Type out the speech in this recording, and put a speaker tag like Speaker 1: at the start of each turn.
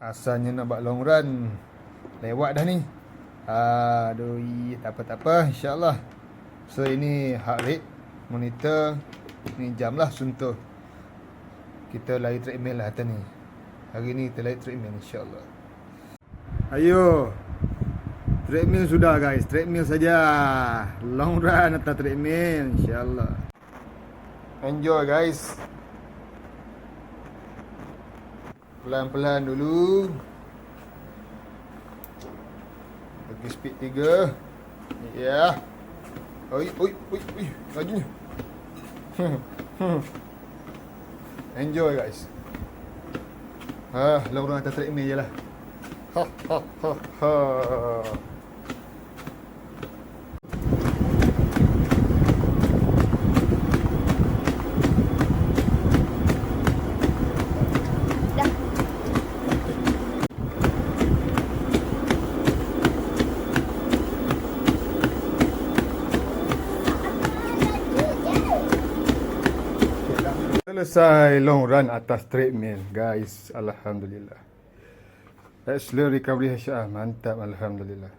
Speaker 1: Asalnya nak buat long run, lewat dah ni. Aduh, tak apa, insyaAllah. So ini heart rate monitor, ni jam lah suntuh. Kita lari treadmill lah atas ni. Hari ni kita lari treadmill, insyaAllah. Ayo, treadmill sudah guys, treadmill saja. Long run atas treadmill, insyaAllah. Enjoy guys. Pelan-pelan dulu. Bagi speed 3. Ya. Oi, lajunya. Enjoy guys. Long run atas treadmill je lah. Selesai long run atas treadmill guys, alhamdulillah. Slow recovery HA, mantap, alhamdulillah.